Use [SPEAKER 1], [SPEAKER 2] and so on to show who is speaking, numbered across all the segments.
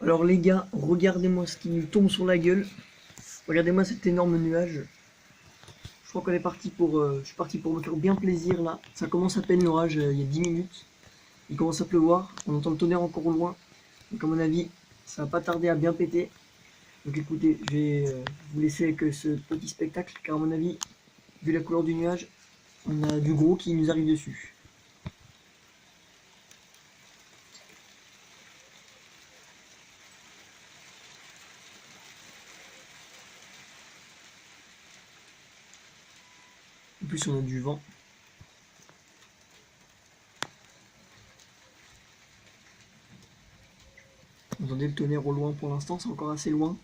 [SPEAKER 1] Alors les gars, regardez-moi ce qui nous tombe sur la gueule. Regardez-moi cet énorme nuage. Je crois qu'on est parti pour... je suis parti pour me faire bien plaisir là. Ça commence à peine l'orage, il y a 10 minutes. Il commence à pleuvoir, on entend le tonnerre encore au loin. Donc à mon avis, ça va pas tarder à bien péter. Donc écoutez, je vais vous laisser avec ce petit spectacle, car à mon avis, vu la couleur du nuage, on a du gros qui nous arrive dessus. En plus on a du vent. Vous entendez le tonnerre au loin pour l'instant, c'est encore assez loin.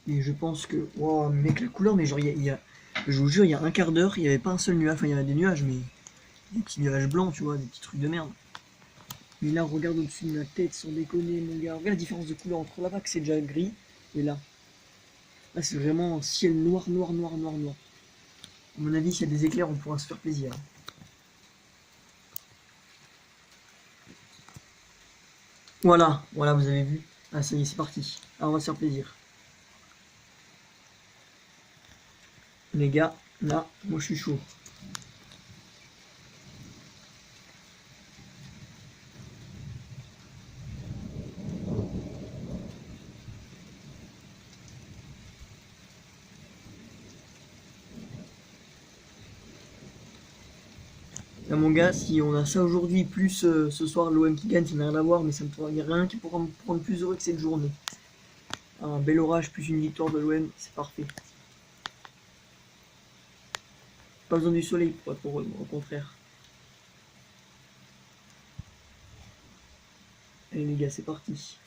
[SPEAKER 1] Et je pense que... Wow, mec, la couleur, mais genre, je vous jure, il y a un quart d'heure, il n'y avait pas un seul nuage. Enfin, il y avait des nuages, mais des petits nuages blancs, tu vois, des petits trucs de merde. Mais là, regarde au-dessus de ma tête, sans déconner, mon gars. Regarde la différence de couleur entre là-bas, que c'est déjà gris, et là. Là, c'est vraiment un ciel noir, noir, noir, noir, noir. À mon avis, s'il y a des éclairs, on pourra se faire plaisir. Voilà, voilà, vous avez vu. Ah, ça y est, c'est parti. Ah, on va se faire plaisir. Les gars, là, moi je suis chaud. Là, mon gars, si on a ça aujourd'hui, plus ce soir l'OM qui gagne, ça n'a rien à voir, mais ça me il n'y a rien qui pourra me rendre plus heureux que cette journée. Un bel orage plus une victoire de l'OM, c'est parfait. Pas besoin du soleil pour être heureux, au contraire. Allez les gars, c'est parti.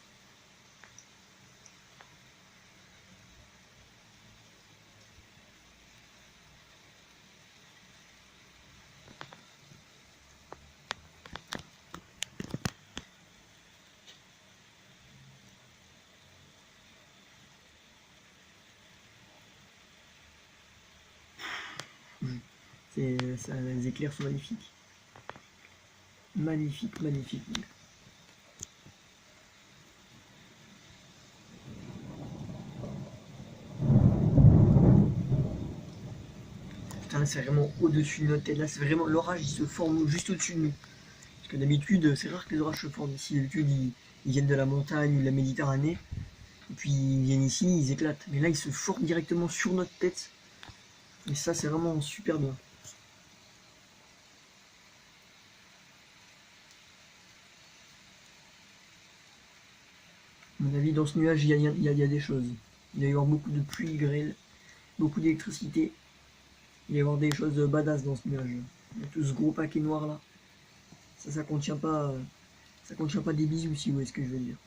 [SPEAKER 1] Les éclairs sont magnifiques. Magnifique, magnifique. Putain, là c'est vraiment au-dessus de notre tête. Là c'est vraiment l'orage, il se forme juste au-dessus de nous. Parce que d'habitude, c'est rare que les orages se forment ici. D'habitude, ils viennent de la montagne ou de la Méditerranée. Et puis ils viennent ici, ils éclatent. Mais là, ils se forment directement sur notre tête. Et ça, c'est vraiment super bien. À mon avis, dans ce nuage, il y a des choses. Il va y avoir beaucoup de pluie, grêle, beaucoup d'électricité. Il va y avoir des choses badass dans ce nuage. Il y a tout ce gros paquet noir là. Ça contient pas. Ça contient pas des bisous si vous voyez ce que je veux dire.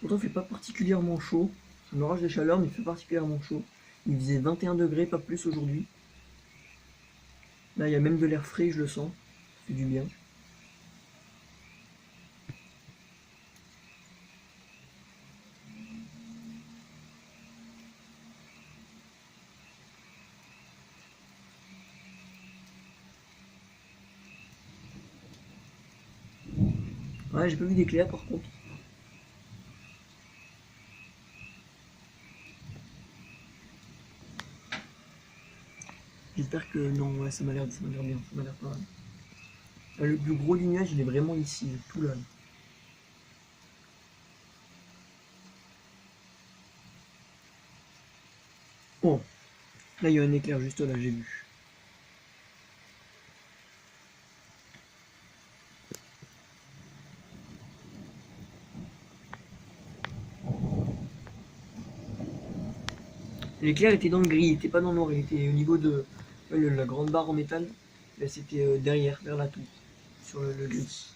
[SPEAKER 1] Pourtant, il fait pas particulièrement chaud. C'est un orage de chaleur, mais il fait particulièrement chaud. Il faisait 21 degrés, pas plus aujourd'hui. Là, il y a même de l'air frais, je le sens. Ça fait du bien. Ouais, j'ai pas vu d'éclair par contre. J'espère que non, ouais, ça m'a l'air bien, ça m'a l'air pas mal. Le plus gros du nuage, il est vraiment ici, tout là. Oh, là il y a un éclair juste là, j'ai vu. L'éclair était dans le gris, il était pas dans le noir, il était au niveau de la grande barre en métal. Là c'était derrière, vers la tour, sur le gris.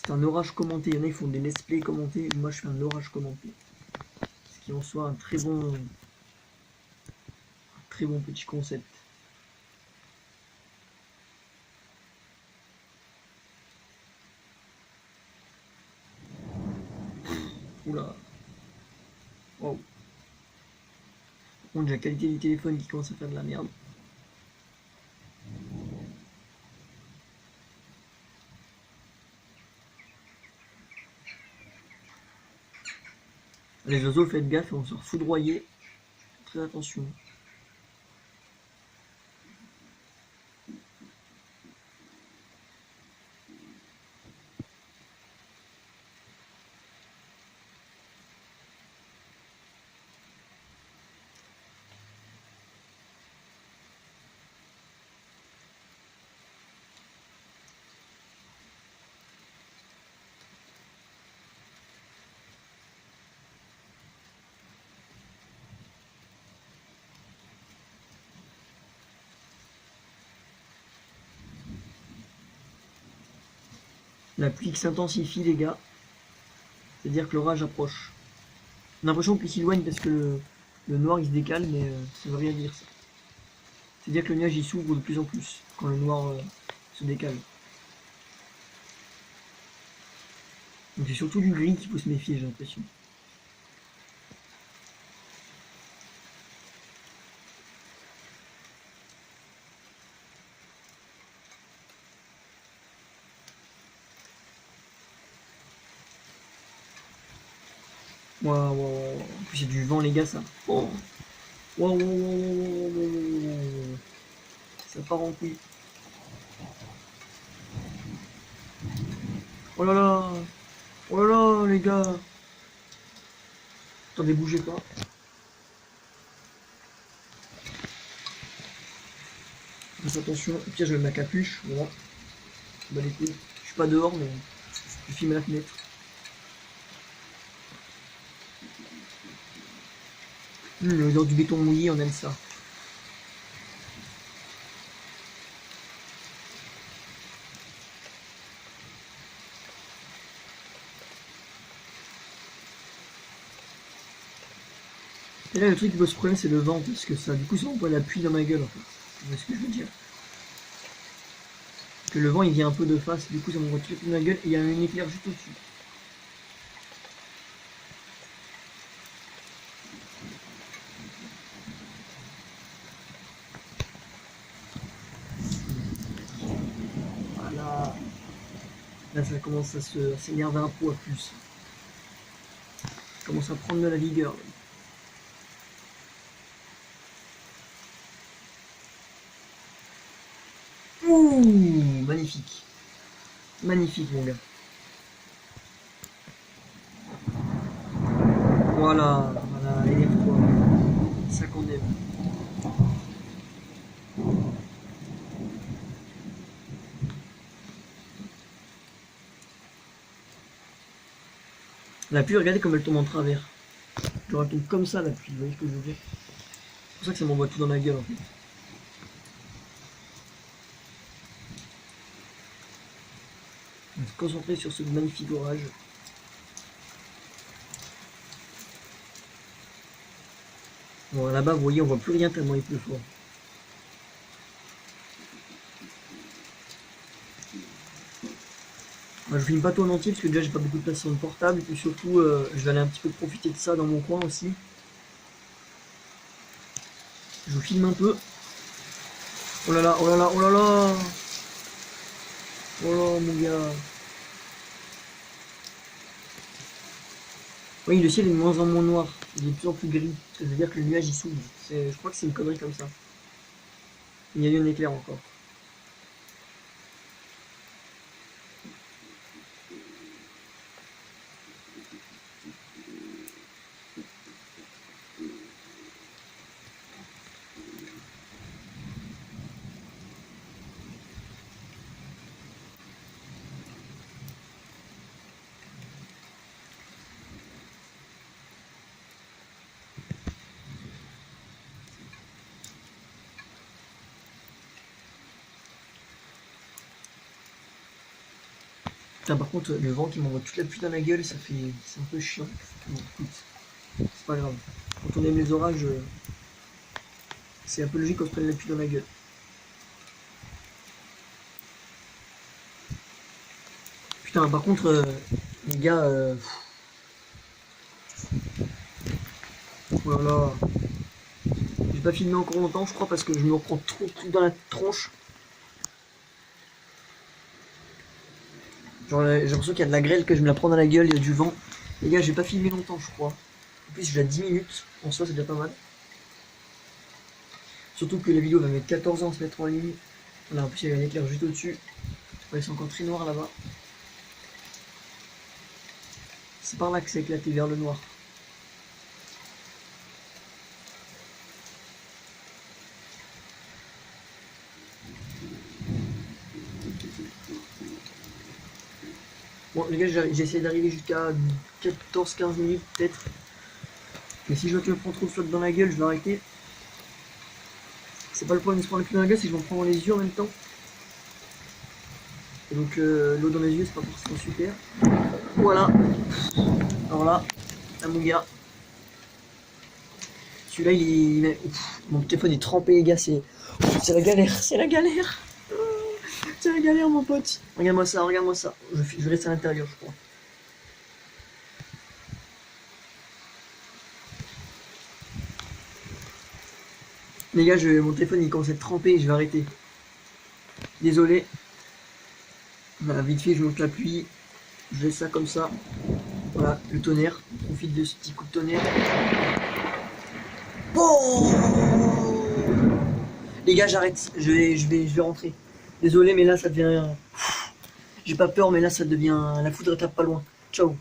[SPEAKER 1] C'est un orage commenté. Il y en a qui font des let's play commentés. Moi, je fais un orage commenté. Ce qui en soit un très bon petit concept. Oula. Wow. Par contre, j'ai la qualité du téléphone qui commence à faire de la merde. Les oiseaux, faites gaffe, on se foudroyer. Très attention. La pluie qui s'intensifie, les gars. C'est-à-dire que l'orage approche. J'ai l'impression qu'il s'éloigne parce que le noir il se décale, mais ça veut rien dire ça. C'est-à-dire que le nuage il s'ouvre de plus en plus quand le noir se décale. Donc c'est surtout du gris qu'il faut se méfier, j'ai l'impression. Waouh, wow. En plus, c'est du vent, les gars, ça. Oh. Waouh, wow, wow, wow. Ça part en couille. Oh là là. Oh là là, les gars. Attendez, bougez pas. Faites attention. Au pire, je mets ma capuche. Voilà. Bah, les couilles. Je suis pas dehors, mais je filme à la fenêtre. L'odeur du béton mouillé, on aime ça. Et là, le truc qui pose problème, c'est le vent, parce que ça, du coup, ça envoie la pluie dans ma gueule, en fait. Vous voyez ce que je veux dire? Que le vent, il vient un peu de face, du coup, ça m'envoie tout dans ma gueule, et il y a un éclair juste au-dessus. Voilà. Là, ça commence à s'énerver un peu à plus. Ça commence à prendre de la vigueur. Ouh, magnifique. Magnifique, mon gars. Voilà, voilà, élève-toi. C'est ça qu'on aime. La pluie, regardez comme elle tombe en travers. Genre, elle tombe comme ça, la pluie, vous voyez ce que je veux dire? C'est pour ça que ça m'envoie tout dans la gueule, en fait. On va se concentrer sur ce magnifique orage. Bon, là-bas, vous voyez, on voit plus rien tellement il pleut fort. Moi, je filme pas tout en entier parce que déjà j'ai pas beaucoup de place sur le portable et puis surtout je vais aller un petit peu profiter de ça dans mon coin aussi. Je vous filme un peu. Oh là là, oh là là, oh là là. Oh là mon gars. Oui, le ciel est de moins en moins noir, il est de plus en plus gris. Ça veut dire que le nuage il s'ouvre. Je crois que c'est une connerie comme ça. Il y a eu un éclair encore. Putain, par contre, le vent qui m'envoie toute la pluie dans la gueule, c'est un peu chiant. Bon, écoute, c'est pas grave. Quand on aime les orages, c'est un peu logique qu'on se prenne la pluie dans la gueule. Putain, par contre, les gars, voilà. J'ai pas filmé encore longtemps, je crois, parce que je me reprends trop de trucs dans la tronche. Genre, j'ai l'impression qu'il y a de la grêle, que je me la prends dans la gueule, il y a du vent. Les gars, j'ai pas filmé longtemps, je crois. En plus, j'ai déjà 10 minutes. En soi, c'est déjà pas mal. Surtout que la vidéo va mettre 14 ans à se mettre en ligne. Voilà, en plus, il y a un éclair juste au-dessus. Ouais, c'est encore très noir là-bas. C'est par là que c'est éclaté vers le noir. Bon, les gars, j'ai essayé d'arriver jusqu'à 14-15 minutes peut-être. Mais si je vois que je me prends trop de flotte dans la gueule, je vais arrêter. C'est pas le problème de se prendre le cul dans la gueule, c'est que je m'en prends dans les yeux en même temps. Et donc l'eau dans les yeux, c'est pas forcément super. Voilà. Alors là, mon gars. Celui-là, mon téléphone est trempé, les gars, c'est la galère, c'est la galère. C'est la galère, mon pote. Regarde-moi ça, regarde-moi ça. Je reste à l'intérieur, je crois. Les gars, mon téléphone il commence à être trempé, je vais arrêter. Désolé. Voilà, vite fait, je monte la pluie. Je laisse ça comme ça. Voilà, le tonnerre. On profite de ce petit coup de tonnerre. Oh les gars, j'arrête. Je vais rentrer. Désolé, mais là, ça devient... J'ai pas peur, mais là, ça devient... La foudre tape pas loin. Ciao.